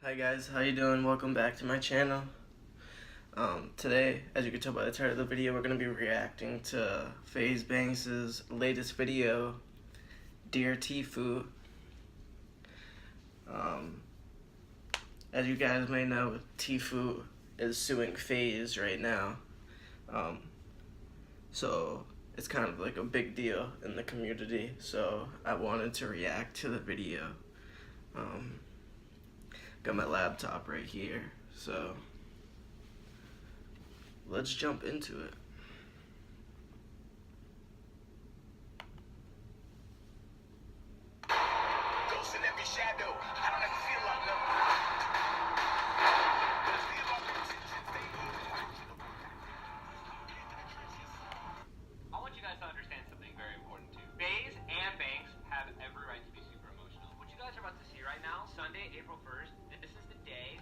Hi guys, how you doing? Welcome back to my channel. Today, as you can tell by the title of the video, we're going to be reacting to Faze Banks' latest video, Dear Tfue. As you guys may know, Tfue is suing Faze right now. So it's kind of like a big deal in the community, so I wanted to react to the video. Got my laptop right here, so let's jump into it. Ghost in every shadow. I don't ever feel like no. I want you guys to understand something very important too. Faze and Banks have every right to be super emotional. What you guys are about to see right now, Sunday, April 1st, this is the day,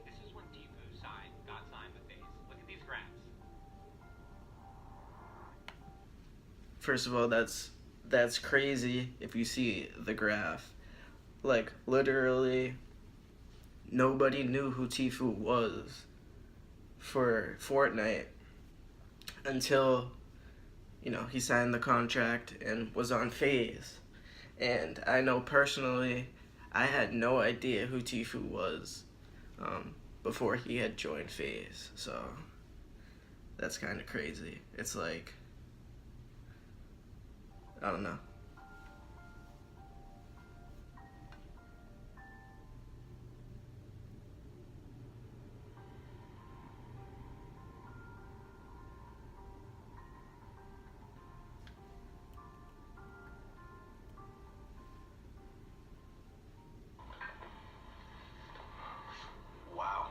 this is when Tfue got signed with Faze. Look at these graphs. First of all, that's crazy if you see the graph. Like, literally, nobody knew who Tfue was for Fortnite until, he signed the contract and was on Faze. And I know personally, I had no idea who Tfue was before he had joined Faze. So, that's kind of crazy. It's like, I don't know. Wow.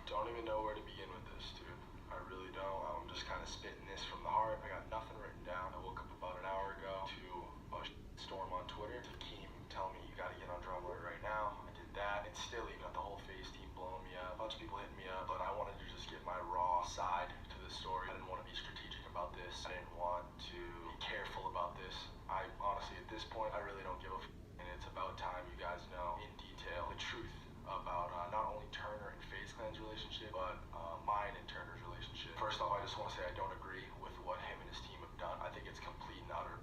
Don't even know where to begin with this, dude. I really don't. I'm just kind of spitting this from the heart. I got nothing written down. I woke up about an hour ago to a storm on Twitter. Team telling me you got to get on drum alert right now. I did that. And still, you got the whole Faze team blowing me up. A bunch of people hitting me up, but I wanted to just give my raw side to the story. I didn't want to be strategic about this. I didn't want to be careful about this. I honestly, at this point, I really don't give a and it's about time you guys know in detail the truth about not only Turner and Faze Clan's relationship, but mine and Turner's relationship. First off, I just want to say I don't agree with what him and his team have done. I think it's complete and utter.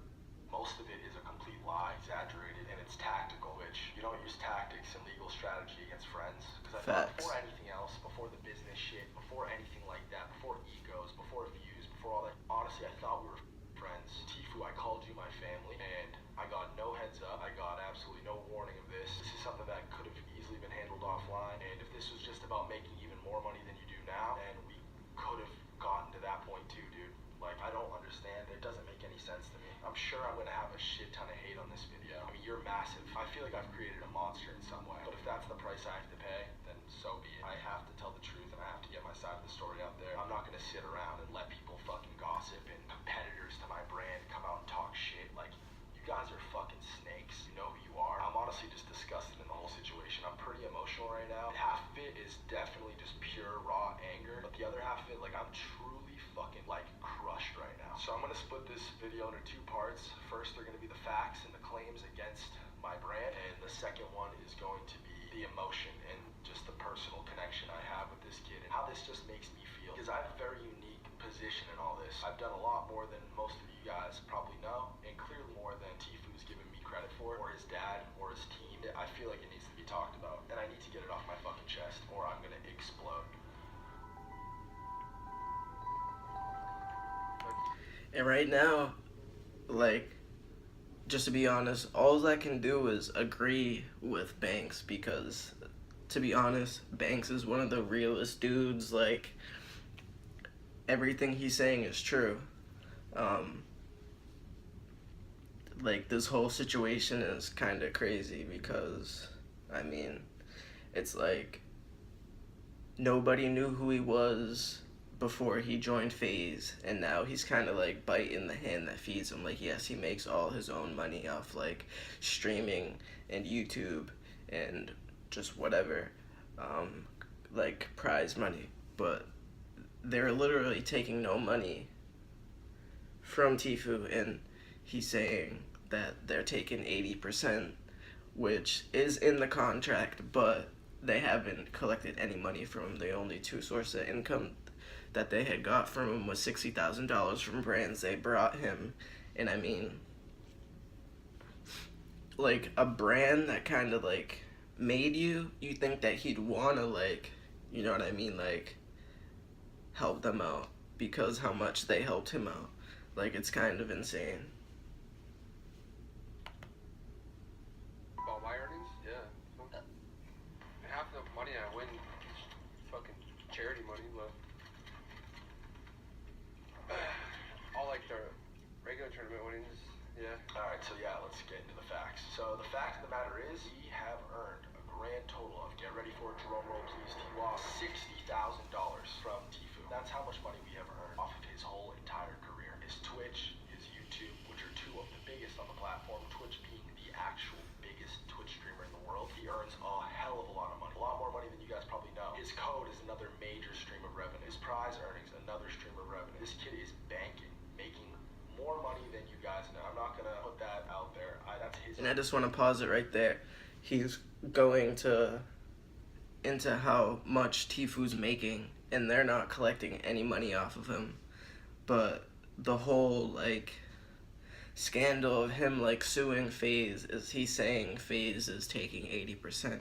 Most of it is a complete lie, exaggerated, and it's tactical, which you don't use tactics and legal strategy against friends. Because I thought before anything else, before the business shit, before anything like that, before egos, before views, before all that, honestly, I thought we were friends. Tfue, I called you my family, and I got no heads up. I got absolutely no warning of this. This is something that could have easily been handled offline, and if this was just about making even more money than you do now, then we could have gotten to that point too, dude. Like, I don't understand. It doesn't make any sense to me. I'm sure I'm gonna have a shit ton of hate on this video. I mean, you're massive. I feel like I've created a monster in some way, but if that's the price I have to pay, then so be it. I have to tell the truth, and I have to get my side of the story out there. I'm not gonna sit around and let people fucking gossip and competitors to my brand come out and talk shit. Like, you guys are fucking snakes. You know who you are. I'm honestly just disgusted in the whole situation. I'm pretty emotional right now. Half of it is definitely just pure raw anger, but the other half of it, like, I'm truly fucking like crushed right now. So I'm gonna split this video into two parts. First, they're gonna be the facts and the claims against my brand, and the second one is going to be the emotion and just the personal connection I have with this kid and how this just makes me feel. Because I have a very unique position in all this. I've done a lot more than most of you guys probably know, and clearly more than Tfue's given me credit for, or his dad, or his team. I feel like it needs to be talked about, and I need to get it off my fucking chest, or I'm gonna explode. And right now, like, just to be honest, all I can do is agree with Banks because, to be honest, Banks is one of the realest dudes. Like, everything he's saying is true. Like, this whole situation is kind of crazy because, I mean, it's like nobody knew who he was before he joined Faze, and now he's kind of like biting the hand that feeds him. Like, yes, he makes all his own money off like streaming and YouTube and just whatever, like prize money, but they're literally taking no money from Tfue, and he's saying that they're taking 80%, which is in the contract, but they haven't collected any money from him. The only two sources of income that they had got from him was $60,000 from brands they brought him. And I mean, like, a brand that kind of like made you think that he'd want to, like, you know what I mean, like, help them out because how much they helped him out. Like, it's kind of insane. About my earnings? Yeah. Half the money I win is fucking charity money, but all like the regular tournament winnings, yeah. Alright, so yeah, let's get into the facts. So the fact of the matter is, we have earned a grand total of, get ready for it, drum roll please, Tfue, $60,000 from Tfue. That's how much money we have earned off of his whole entire career. His Twitch, his YouTube, which are two of the biggest on the platform, Twitch being the actual biggest Twitch streamer in the world. He earns a hell of a lot of money. A lot more money than you guys probably know. His code is another major stream of revenue. His prize earnings, another stream of revenue. This kid is banking, making more money than you guys know. I'm not gonna put that out there. That's his. And I just want to pause it right there. He's going into how much Tfue's making, and they're not collecting any money off of him. But the whole, like, scandal of him, like, suing Faze is he's saying Faze is taking 80%.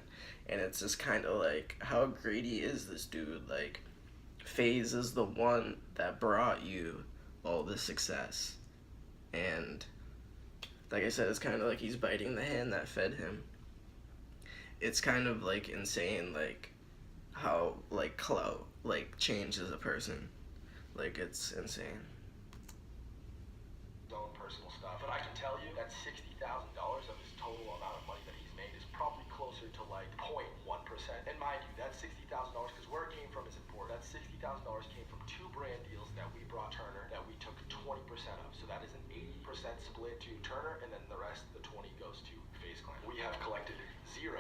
And it's just kind of like, how greedy is this dude? Like, Faze is the one that brought you all this success. And like I said, it's kind of like he's biting the hand that fed him. It's kind of like insane, like, how, like, clout, like, changes a person. Like, it's insane. Own personal stuff, but I can tell you that $60,000 of his total amount of money that he's made is probably closer to like 0.1%. And mind you, that $60,000, because where it came from is important. That $60,000 came from two brand deals that we brought Turner that we took 20% of. So that is an 80% split to Turner, and then the rest, the 20, goes to Faze Clan. We have collected 0%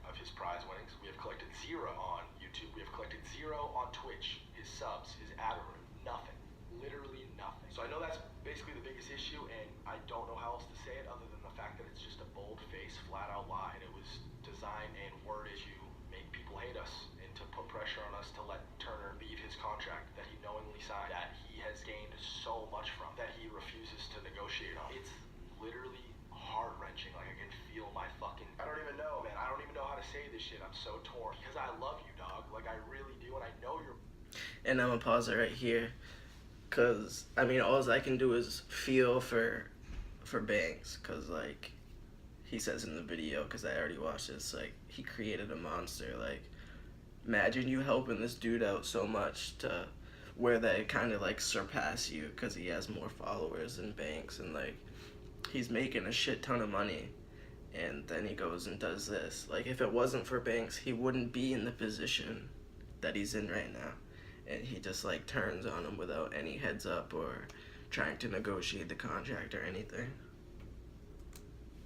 of his prize winnings. We have collected 0 on YouTube. We have collected 0 on Twitch. His subs, his ad revenue, nothing. Literally nothing. So I know that's basically the biggest issue, and I don't know how else to say it other than the fact that it's just a bold-faced, flat-out lie, and it was designed and worded to make people hate us and to put pressure on us to let Turner leave his contract that he knowingly signed, that he has gained so much from, that he refuses to negotiate on. It's literally heart-wrenching. Like, I can feel my fucking... I don't even know, man. I don't even know how to say this shit. I'm so torn. Because I love you, dog. Like, I really do, and I know you're... And I'm gonna pause it right here. Cause I mean, all I can do is feel for Banks, cause like he says in the video, cause I already watched this, like, he created a monster. Like, imagine you helping this dude out so much to where they kind of like surpass you, cause he has more followers than Banks, and like he's making a shit ton of money, and then he goes and does this. Like, if it wasn't for Banks, he wouldn't be in the position that he's in right now. And he just, like, turns on him without any heads up or trying to negotiate the contract or anything.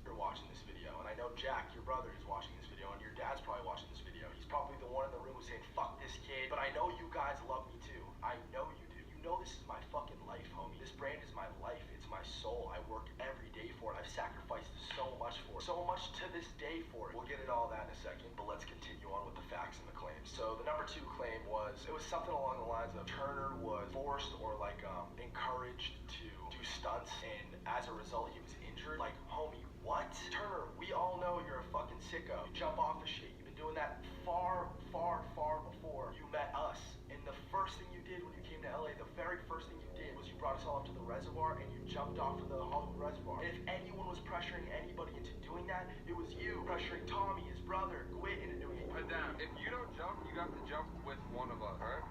You're watching this video, and I know Jack, your brother, is watching this video, and your dad's probably watching this video. He's probably the one in the room who's saying, fuck this kid, but I know you guys love me too. I know you do. You know this is my fucking life, homie. This brand is my life. It's my soul. I work every day for it. I've sacrificed so much for it. So much to this day for it. We'll get into all that in a second, but let's continue on with the facts and the claims. So the number 2 claim was, it was something along the lines of Turner was forced or like encouraged to do stunts, and as a result he was injured. Like, homie, what? Turner, we all know you're a fucking sicko. You jump off of shit. You've been doing that far before you met us. And the first thing you did when you came to LA, the very first thing you did was you brought us all up to the reservoir and you jumped off of the Hollywood Reservoir. And if anyone was pressuring anybody into doing that, it was you. Pressuring Tommy, his brother, Gwit, into doing it. But damn, if you don't jump, you got to jump with one of us, right?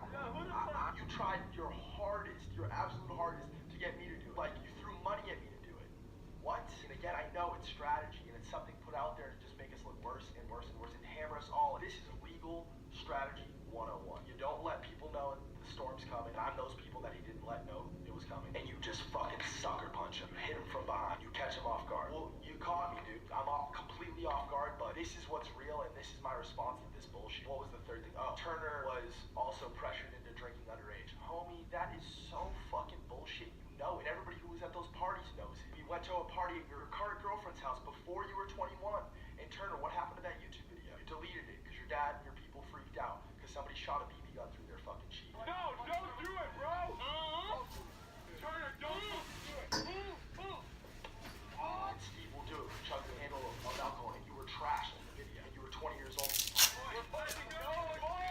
You tried your hardest, your absolute hardest, to get me to do it. Like, you threw money at me to do it. What? And again, I know it's strategy and it's something put out there to just make us look worse and worse and worse and hammer us all. This is legal strategy 101. You don't let people know the storm's coming. I'm those people that he didn't let know it was coming. And you just fucking sucker punch him. You hit him from behind. You catch him off guard. Well, you caught me, dude. I'm completely off guard, but this is what's real and this is my response to this bullshit. What was the third thing? Oh, Turner was also pressured into drinking underage. Homie, that is so fucking bullshit. You know it. Everybody who was at those parties knows it. We went to a party at your current girlfriend's house before you were 21, and Turner dad and your people freaked out because somebody shot a BB gun through their fucking sheet. No, don't do it, bro! Turner, don't do it! And Steve will do it. Chugged the handle of alcohol, and you were trash in the video. And you were 20 years old. We're fucking going, boy!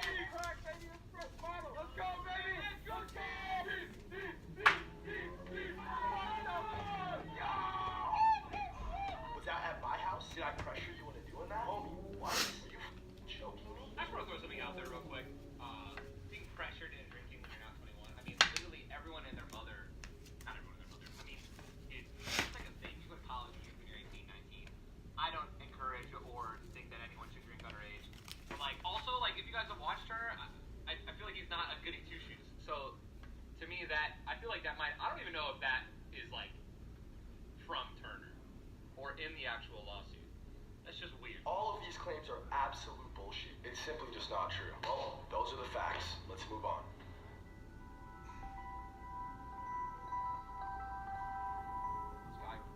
Let's go, baby! Let's go! Was that at my house? Did I pressure you into doing that? Homie, what? Are you joking me? I just want to throw something out there real quick. Being pressured into drinking when you're not 21. I mean, literally everyone and their mother, not everyone and their mother, I mean, it's like a thing. You go to college when you're 18, 19. I don't encourage or think that anyone should drink underage. But, like, also, like, if you guys have watched Turner, I feel like he's not a goody two-shoes. So, to me, that, I feel like that might, I don't even know if that is, like, from Turner or in the actual lawsuit. That's just weird. All of these claims are absolute bullshit. It's simply just not true. Well, those are the facts. Let's move on.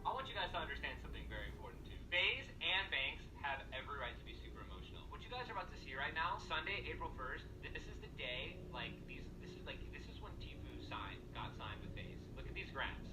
I want you guys to understand something very important too. Faze and Banks have every right to be super emotional. What you guys are about to see right now, Sunday, April 1st, this is the day, like, this is when Tfue got signed with Faze. Look at these graphs.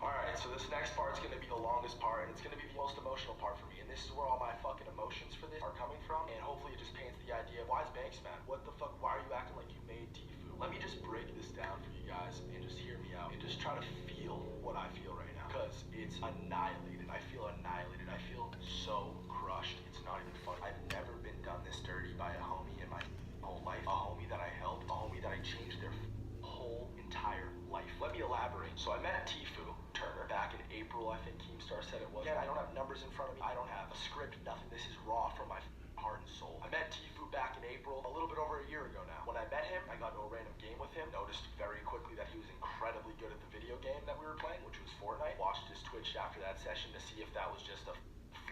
Alright, so this next part's gonna be the longest part, and it's gonna be the most emotional part for me, and this is where all my fucking emotions for this are coming from, and hopefully it just paints the idea of why is Banks mad? What the fuck, why are you acting like you made Tfue? Let me just break this down for you guys, and just hear me out, and just try to feel what I feel right now, because it's annihilated. I feel annihilated. I feel so crushed. It's not even funny. I've never been done this dirty by a homie in my whole life. A homie that I helped, a homie that I changed their whole entire life. Let me elaborate. So I met Tfue Turner back in April, I think Keemstar said it was. Again, I don't have numbers in front of me. I don't have a script, nothing. This is raw from my heart and soul. I met Tfue back in April, a little bit over a year ago now. When I met him, I got into a random game with him. Noticed very quickly that he was incredibly good at the video game that we were playing, which was Fortnite. Watched his Twitch after that session to see if that was just a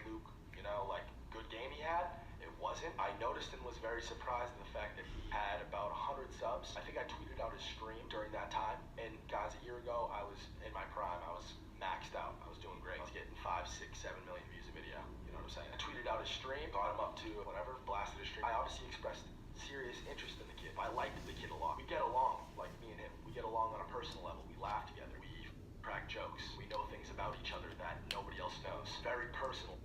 fluke, you know, like, good game he had. It wasn't. I noticed and was very surprised at the fact that he had about 100 subs. I think I tweeted out his stream during that time. And guys, a year ago, I was in my prime. I was maxed out. I was doing great. I was getting 5, 6, 7 million views a video. You know what I'm saying? I tweeted out his stream, got him up to whatever, blasted his stream. I obviously expressed serious interest in the kid. I liked the kid a lot. We get along, like me and him. We get along on a personal level. We laugh together. We crack jokes. We know things about each other that nobody else knows. Very personal.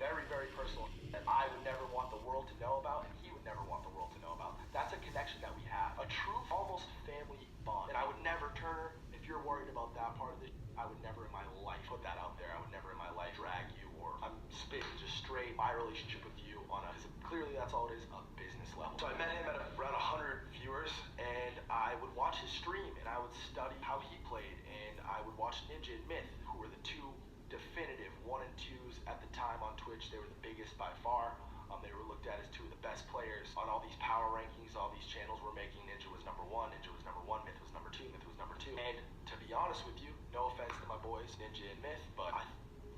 Very, very personal. That I would never want the world to know about, and he would never want the world to know about. That's a connection that we have. A true, almost family bond. And I would never, Turner, if you're worried about that part of this, I would never in my life put that out there. I would never in my life drag you, or I'm spitting just straight my relationship with you on a, because clearly that's all it is, a business level. So I met him at around 100 viewers, and I would watch his stream, and I would study how he played, and I would watch Ninja and Myth, who were the two definitive 1 and 2s at the time on Twitch. They were the biggest by far. They were looked at as two of the best players on all these power rankings. All these channels were making Ninja was number 1, Ninja was number 1, Myth was number 2, Myth was number 2. And to be honest with you, no offense to my boys Ninja and Myth, but I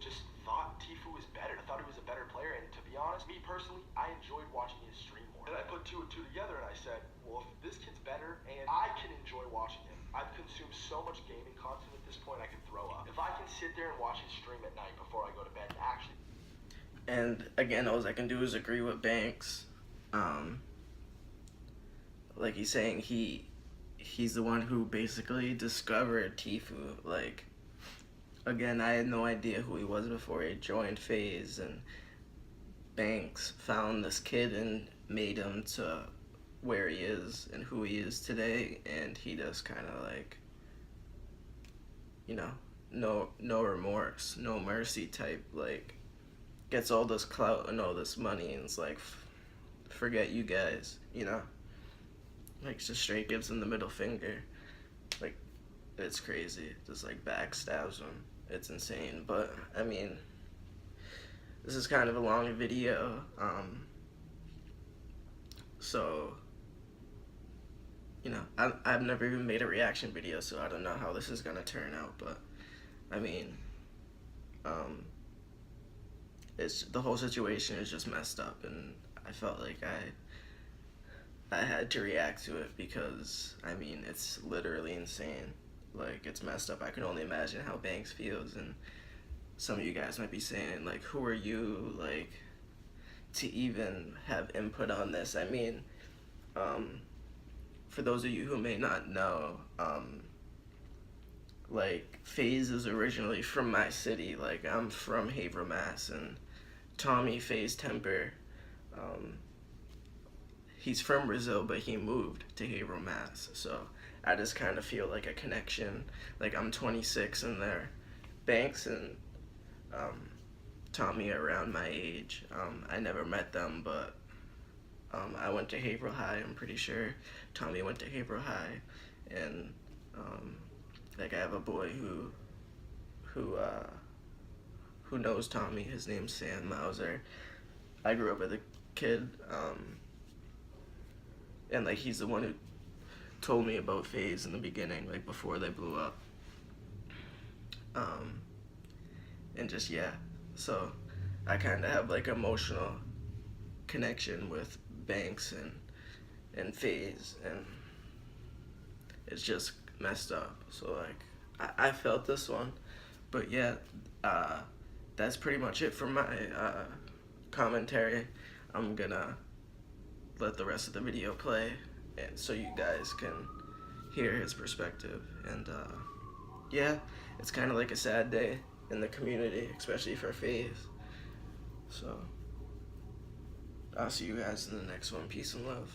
just thought Tfue was better. I thought he was a better player, and to be honest, me personally, I enjoyed watching his stream more. Then I put 2 and 2 together, and I said, well, if this kid's better, and I can enjoy watching him. I've consumed so much gaming content at this point, I can throw up. If I can sit there and watch his stream at night before I go to bed, actually. And again, all I can do is agree with Banks. Like he's saying, he's the one who basically discovered Tfue. Like, again, I had no idea who he was before he joined Faze, and Banks found this kid and made him to where he is and who he is today, and he just kind of like, you know, no remorse, no mercy type, like, gets all this clout and all this money, and it's like, forget you guys, you know? Like, just straight gives him the middle finger. Like, it's crazy. Just, like, backstabs him. It's insane. But, I mean, this is kind of a long video. So, you know, I've never even made a reaction video, so I don't know how this is gonna turn out. But, I mean, it's, the whole situation is just messed up, and I felt like I had to react to it because, I mean, it's literally insane. Like, it's messed up. I can only imagine how Banks feels, and some of you guys might be saying, like, who are you, like, to even have input on this. I mean, for those of you who may not know, like, Faze is originally from my city. Like, I'm from Haverhill, Mass, and Tommy Faze Temper, he's from Brazil, but he moved to Haverhill, Mass. So I just kind of feel like a connection. Like, I'm 26 and they're Banks and Tommy are around my age. I never met them, but I went to Haverhill High, I'm pretty sure. Tommy went to Haverhill High, and like, I have a boy who knows Tommy. His name's Sam Mauser. I grew up with a kid, and like, he's the one who told me about Faze in the beginning, like before they blew up. And just, yeah, so I kind of have like emotional connection with Banks and Faze, and it's just messed up. So like, I felt this one, but yeah, that's pretty much it for my commentary. I'm gonna let the rest of the video play, and so you guys can hear his perspective. And yeah, it's kind of like a sad day in the community, especially for Faze. So I'll see you guys in the next one. Peace and love.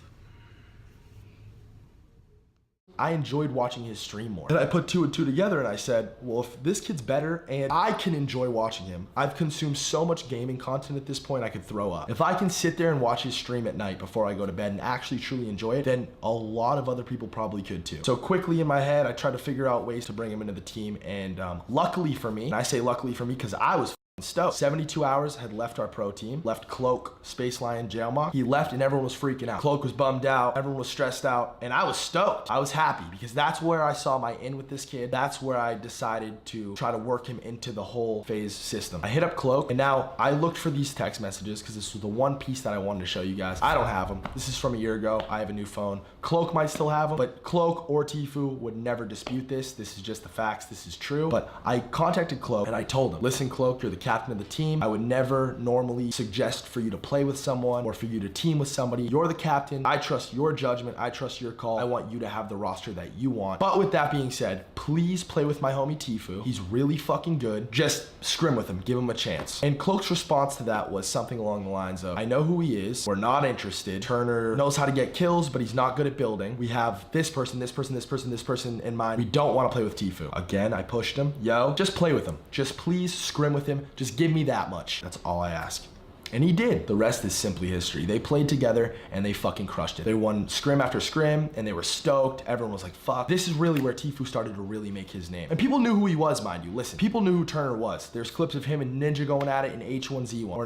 I enjoyed watching his stream more. And I put 2 and 2 together and I said, well, if this kid's better and I can enjoy watching him, I've consumed so much gaming content at this point I could throw up. If I can sit there and watch his stream at night before I go to bed and actually truly enjoy it, then a lot of other people probably could too. So quickly in my head, I tried to figure out ways to bring him into the team, and luckily for me, and I say luckily for me because I was stoked. 72 Hours had left our pro team, left Cloak, Space Lion, Jailmock. He left and everyone was freaking out. Cloak was bummed out, everyone was stressed out, and I was stoked. I was happy because that's where I saw my in with this kid. That's where I decided to try to work him into the whole Faze system. I hit up Cloak, and now I looked for these text messages because this was the one piece that I wanted to show you guys. I don't have them. This is from a year ago. I have a new phone. Cloak might still have them, but Cloak or Tfue would never dispute this. This is just the facts. This is true. But I contacted Cloak and I told him, listen, Cloak, you're the captain of the team. I would never normally suggest for you to play with someone or for you to team with somebody. You're the captain. I trust your judgment. I trust your call. I want you to have the roster that you want. But with that being said, please play with my homie Tfue. He's really fucking good. Just scrim with him. Give him a chance. And Cloak's response to that was something along the lines of, I know who he is. We're not interested. Turner knows how to get kills, but he's not good at building. We have this person, this person, this person, this person in mind. We don't want to play with Tfue. Again, I pushed him. Yo, just play with him. Just please scrim with him. Just give me that much. That's all I ask. And he did. The rest is simply history. They played together and they fucking crushed it. They won scrim after scrim and they were stoked. Everyone was like, fuck. This is really where Tfue started to really make his name. And people knew who he was, mind you. Listen, people knew who Turner was. There's clips of him and Ninja going at it in H1Z1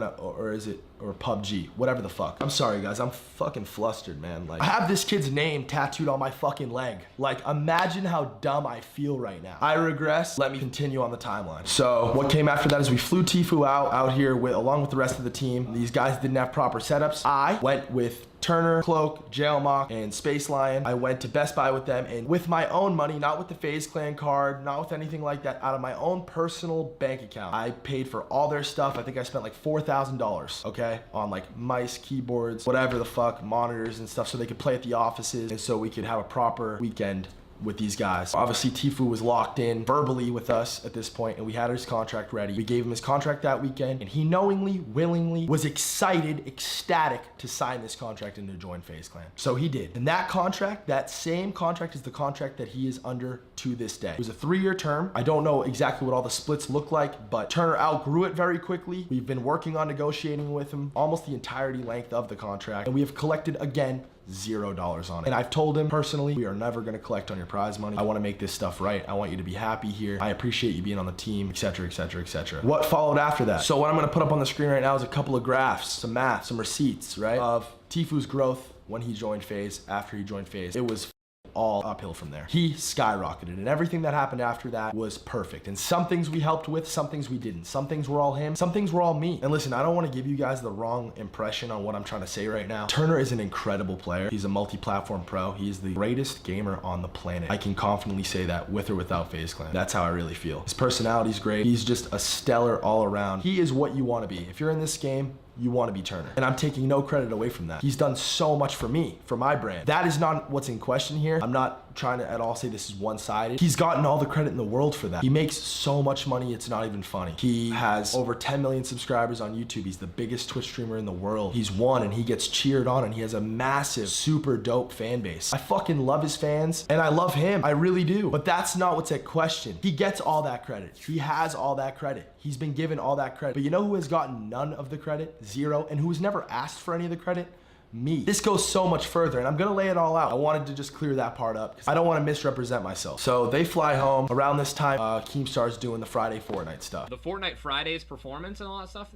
or PUBG, whatever the fuck. I'm sorry guys, I'm fucking flustered, man. Like, I have this kid's name tattooed on my fucking leg. Like, imagine how dumb I feel right now. I regress. Let me continue on the timeline. So what came after that is we flew Tfue out here along with the rest of the team. These guys didn't have proper setups. I went with Turner, Cloak, Jailmock, and Space Lion. I went to Best Buy with them, and with my own money, not with the Faze Clan card, not with anything like that, out of my own personal bank account, I paid for all their stuff. I think I spent like $4,000, okay, on like mice, keyboards, whatever the fuck, monitors and stuff, so they could play at the offices, and so we could have a proper weekend with these guys. Obviously, Tfue was locked in verbally with us at this point, and we had his contract ready. We gave him his contract that weekend, and he knowingly, willingly, was excited, ecstatic to sign this contract and to join Faze Clan. So he did. And that contract, that same contract, is the contract that he is under to this day. It was a 3-year term. I don't know exactly what all the splits look like, but Turner outgrew it very quickly. We've been working on negotiating with him almost the entirety length of the contract, and we have collected, again, $0 on it. And I've told him personally, we are never going to collect on your prize money. I want to make this stuff right. I want you to be happy here. I appreciate you being on the team, etc., etc., etc. What followed after that? So what I'm going to put up on the screen right now is a couple of graphs, some math, some receipts, right, of Tfue's growth when he joined Faze, after he joined Faze. It was all uphill from there. He skyrocketed, and everything that happened after that was perfect. And some things we helped with, some things we didn't. Some things were all him, some things were all me. And listen, I don't want to give you guys the wrong impression on what I'm trying to say right now. Turner is an incredible player. He's a multi-platform pro. He's the greatest gamer on the planet. I can confidently say that with or without Faze Clan. That's how I really feel. His personality's great. He's just a stellar all around. He is what you want to be. If you're in this game, you want to be Turner. And I'm taking no credit away from that. He's done so much for me, for my brand. That is not what's in question here. I'm not trying to at all say this is one-sided. He's gotten all the credit in the world for that. He makes so much money, it's not even funny. He has over 10 million subscribers on YouTube. He's the biggest Twitch streamer in the world. He's won and he gets cheered on and he has a massive, super dope fan base. I fucking love his fans and I love him. I really do. But that's not what's at question. He gets all that credit. He has all that credit. He's been given all that credit. But you know who has gotten none of the credit? Zero. And who has never asked for any of the credit? Me. This goes so much further and I'm gonna lay it all out. I wanted to just clear that part up because I don't want to misrepresent myself. So they fly home around this time. Keemstar's doing the Friday Fortnite stuff. The Fortnite Fridays performance and all that stuff,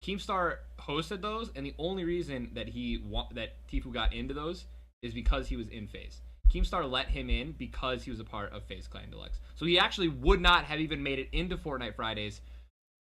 Keemstar hosted those, and the only reason that Tfue got into those is because he was in Faze. Keemstar let him in because he was a part of Faze Clan Deluxe. So he actually would not have even made it into Fortnite Fridays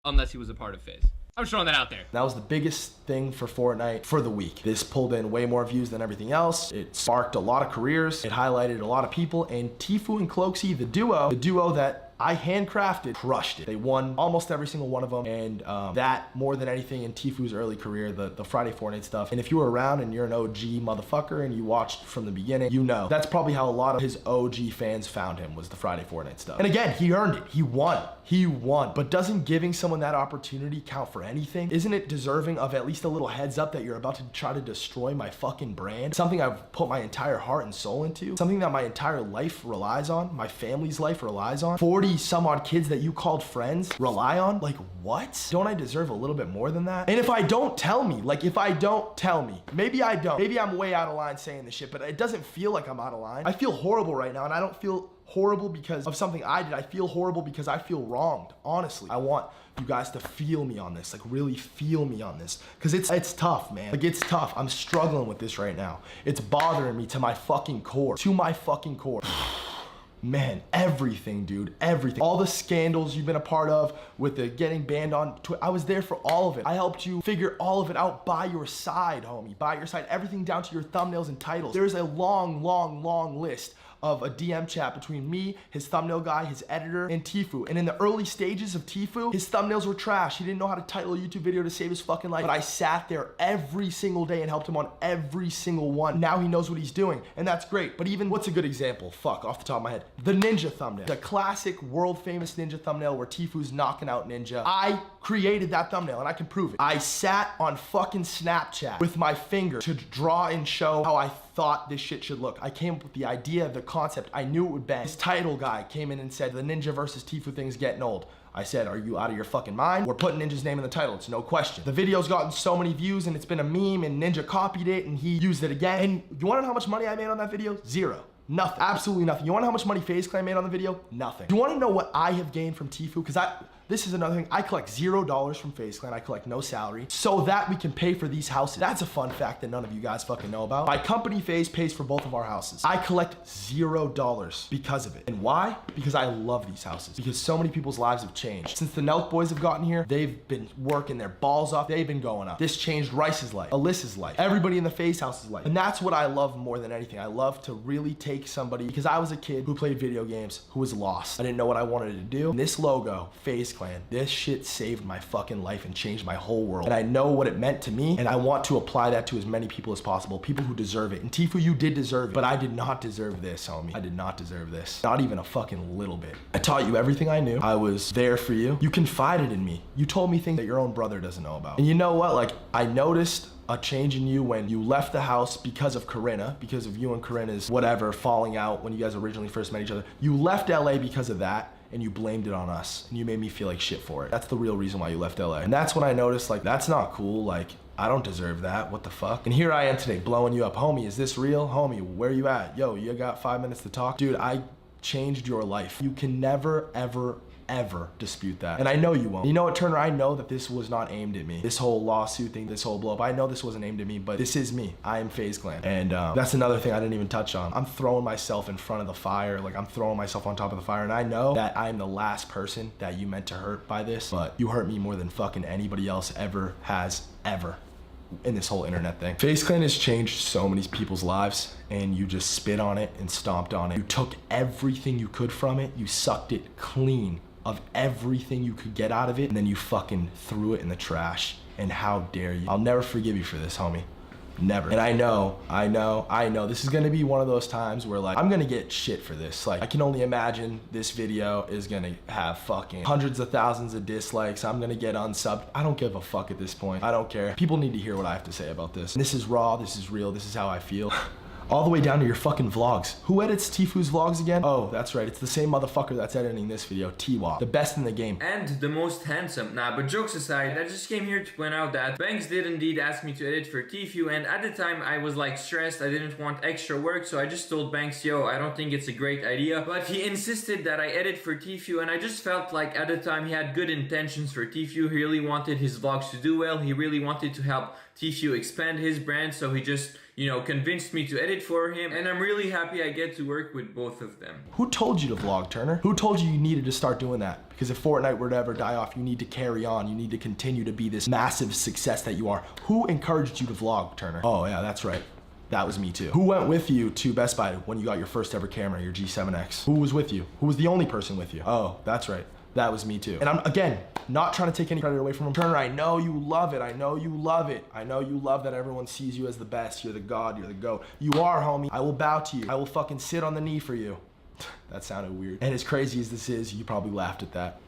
unless he was a part of Faze. I'm just throwing that out there. That was the biggest thing for Fortnite for the week. This pulled in way more views than everything else. It sparked a lot of careers. It highlighted a lot of people. And Tfue and Cloaksy, the duo that I handcrafted, crushed it. They won almost every single one of them. And that, more than anything in Tfue's early career, the Friday Fortnite stuff. And if you were around and you're an OG motherfucker and you watched from the beginning, you know. That's probably how a lot of his OG fans found him, was the Friday Fortnite stuff. And again, he earned it. He won. He won. But doesn't giving someone that opportunity count for anything? Isn't it deserving of at least a little heads up that you're about to try to destroy my fucking brand? Something I've put my entire heart and soul into. Something that my entire life relies on. My family's life relies on. 40 some odd kids that you called friends rely on? Like, what? Don't I deserve a little bit more than that? And if I don't, tell me. Like, if I don't, tell me. Maybe I don't. Maybe I'm way out of line saying this shit, but it doesn't feel like I'm out of line. I feel horrible right now, and I don't feel horrible because of something I did. I feel horrible because I feel wronged. Honestly, I want you guys to feel me on this, like really feel me on this, because it's tough, man. Like, it's tough. I'm struggling with this right now. It's bothering me to my fucking core. Man, everything, dude, everything. All the scandals you've been a part of with the getting banned on Twitter, I was there for all of it. I helped you figure all of it out by your side, homie, by your side. Everything down to your thumbnails and titles. There's a long, long, long list of a DM chat between me, his thumbnail guy, his editor, and Tfue. And in the early stages of Tfue, his thumbnails were trash. He didn't know how to title a YouTube video to save his fucking life. But I sat there every single day and helped him on every single one. Now he knows what he's doing, and that's great. But even, what's a good example? Fuck, off the top of my head. The Ninja thumbnail. The classic world famous Ninja thumbnail where Tfue's knocking out Ninja. I created that thumbnail, and I can prove it. I sat on fucking Snapchat with my finger to draw and show how I thought this shit should look. I came up with the idea, the concept. I knew it would bang. This title guy came in and said, the Ninja versus Tfue thing's getting old. I said, are you out of your fucking mind? We're putting Ninja's name in the title, it's no question. The video's gotten so many views and it's been a meme, and Ninja copied it and he used it again. And you wanna know how much money I made on that video? Zero. Nothing. Absolutely nothing. You wanna know how much money Faze Clan made on the video? Nothing. You wanna know what I have gained from Tfue? Because this is another thing. I collect $0 from Faze Clan. I collect no salary so that we can pay for these houses. That's a fun fact that none of you guys fucking know about. My company Faze pays for both of our houses. I collect $0 because of it. And why? Because I love these houses. Because so many people's lives have changed. Since the Nelk boys have gotten here, they've been working their balls off. They've been going up. This changed Rice's life, Alyssa's life, everybody in the Faze house's life. And that's what I love more than anything. I love to really take somebody, because I was a kid who played video games, who was lost. I didn't know what I wanted to do. And this logo, Faze Clan, this shit saved my fucking life and changed my whole world. And I know what it meant to me, and I want to apply that to as many people as possible, people who deserve it. And Tfue, you did deserve it, but I did not deserve this, homie. I did not deserve this. Not even a fucking little bit. I taught you everything I knew. I was there for you. You confided in me. You told me things that your own brother doesn't know about. And you know what? Like, I noticed a change in you when you left the house because of Corinna, because of you and Corinna's whatever falling out when you guys originally first met each other. You left LA because of that, and you blamed it on us, and you made me feel like shit for it. That's the real reason why you left LA. And that's when I noticed, like, that's not cool. Like, I don't deserve that. What the fuck? And here I am today blowing you up. Homie, is this real? Homie, where you at? Yo, you got 5 minutes to talk? Dude, I changed your life. You can never, ever, ever dispute that. And I know you won't. You know what, Turner? I know that this was not aimed at me. This whole lawsuit thing, this whole blow up, I know this wasn't aimed at me, but this is me. I am Faze Clan. And that's another thing I didn't even touch on. I'm throwing myself in front of the fire. Like, I'm throwing myself on top of the fire. And I know that I'm the last person that you meant to hurt by this, but you hurt me more than fucking anybody else ever has, ever, in this whole internet thing. Faze Clan has changed so many people's lives, and you just spit on it and stomped on it. You took everything you could from it. You sucked it clean of everything you could get out of it, and then you fucking threw it in the trash And how dare you? I'll never forgive you for this, homie. Never. And I know, this is gonna be one of those times where like, I'm gonna get shit for this. Like, I can only imagine this video is gonna have fucking hundreds of thousands of dislikes. I'm gonna get unsubbed. I don't give a fuck at this point. I don't care. People need to hear what I have to say about this. This is raw, this is real, this is how I feel. All the way down to your fucking vlogs. Who edits Tfue's vlogs again? Oh, that's right. It's the same motherfucker that's editing this video, Tfue. The best in the game. And the most handsome. Nah, but jokes aside, I just came here to point out that Banks did indeed ask me to edit for Tfue, and at the time I was like stressed, I didn't want extra work, so I just told Banks, yo, I don't think it's a great idea. But he insisted that I edit for Tfue, and I just felt like at the time he had good intentions for Tfue. He really wanted his vlogs to do well. He really wanted to help Tfue expand his brand, so he just, you know, convinced me to edit for him, and I'm really happy I get to work with both of them. Who told you to vlog, Turner? Who told you needed to start doing that? Because if Fortnite were to ever die off, you need to carry on. You need to continue to be this massive success that you are. Who encouraged you to vlog, Turner? Oh yeah, that's right. That was me too. Who went with you to Best Buy when you got your first ever camera, your G7X? Who was with you? Who was the only person with you? Oh, that's right. That was me too. And I'm, again, not trying to take any credit away from him. Turner, I know you love it. I know you love it. I know you love that everyone sees you as the best. You're the god, you're the GOAT. You are, homie. I will bow to you. I will fucking sit on the knee for you. That sounded weird. And as crazy as this is, you probably laughed at that.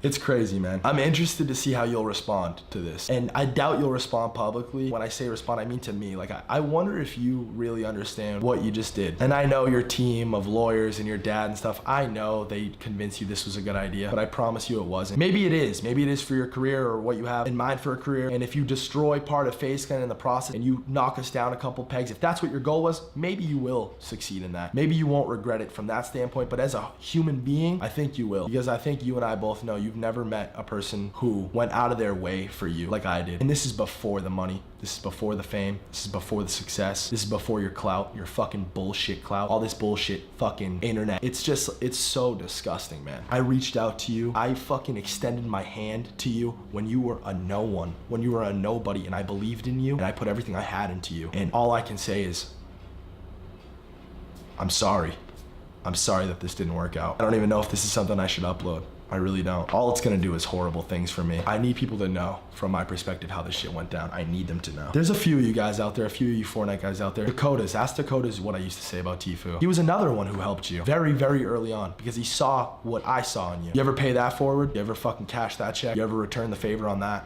It's crazy, man. I'm interested to see how you'll respond to this. And I doubt you'll respond publicly. When I say respond, I mean to me. Like, I wonder if you really understand what you just did. And I know your team of lawyers and your dad and stuff, I know they convinced you this was a good idea, but I promise you it wasn't. Maybe it is. Maybe it is for your career or what you have in mind for a career. And if you destroy part of Faze in the process and you knock us down a couple pegs, if that's what your goal was, maybe you will succeed in that. Maybe you won't regret it from that standpoint, but as a human being, I think you will. Because I think you and I both know you've never met a person who went out of their way for you like I did. And this is before the money. This is before the fame. This is before the success. This is before your clout, your fucking bullshit clout, all this bullshit fucking internet. It's just, it's so disgusting, man. I reached out to you. I fucking extended my hand to you when you were a no one, when you were a nobody, and I believed in you and I put everything I had into you. And all I can say is, I'm sorry. I'm sorry that this didn't work out. I don't even know if this is something I should upload. I really don't. All it's gonna do is horrible things for me. I need people to know from my perspective how this shit went down. I need them to know. There's a few of you guys out there, a few of you Fortnite guys out there. Dakotas, ask Dakotas what I used to say about Tfue. He was another one who helped you very, very early on because he saw what I saw in you. You ever pay that forward? You ever fucking cash that check? You ever return the favor on that?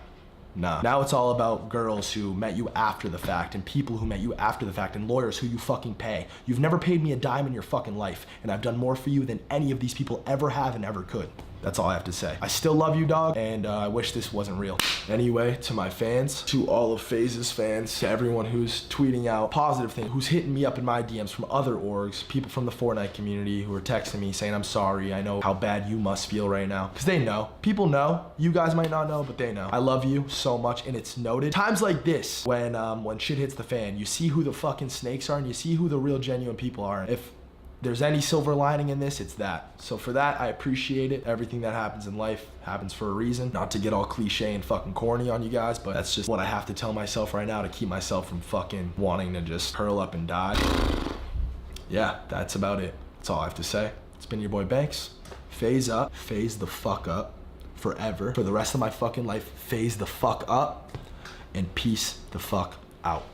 Nah. Now it's all about girls who met you after the fact and people who met you after the fact and lawyers who you fucking pay. You've never paid me a dime in your fucking life, and I've done more for you than any of these people ever have and ever could. That's all I have to say. I still love you, dog, and I wish this wasn't real. Anyway, to my fans, to all of Faze's fans, to everyone who's tweeting out positive things, who's hitting me up in my DMs from other orgs, people from the Fortnite community who are texting me saying, I'm sorry, I know how bad you must feel right now. Because they know. People know. You guys might not know, but they know. I love you so much, and it's noted. Times like this, when shit hits the fan, you see who the fucking snakes are, and you see who the real genuine people are. If there's any silver lining in this, it's that. So for that, I appreciate it. Everything that happens in life happens for a reason. Not to get all cliche and fucking corny on you guys, but that's just what I have to tell myself right now to keep myself from fucking wanting to just curl up and die. Yeah, that's about it. That's all I have to say. It's been your boy Banks. Faze up. Faze the fuck up. Forever. For the rest of my fucking life, faze the fuck up. And peace the fuck out.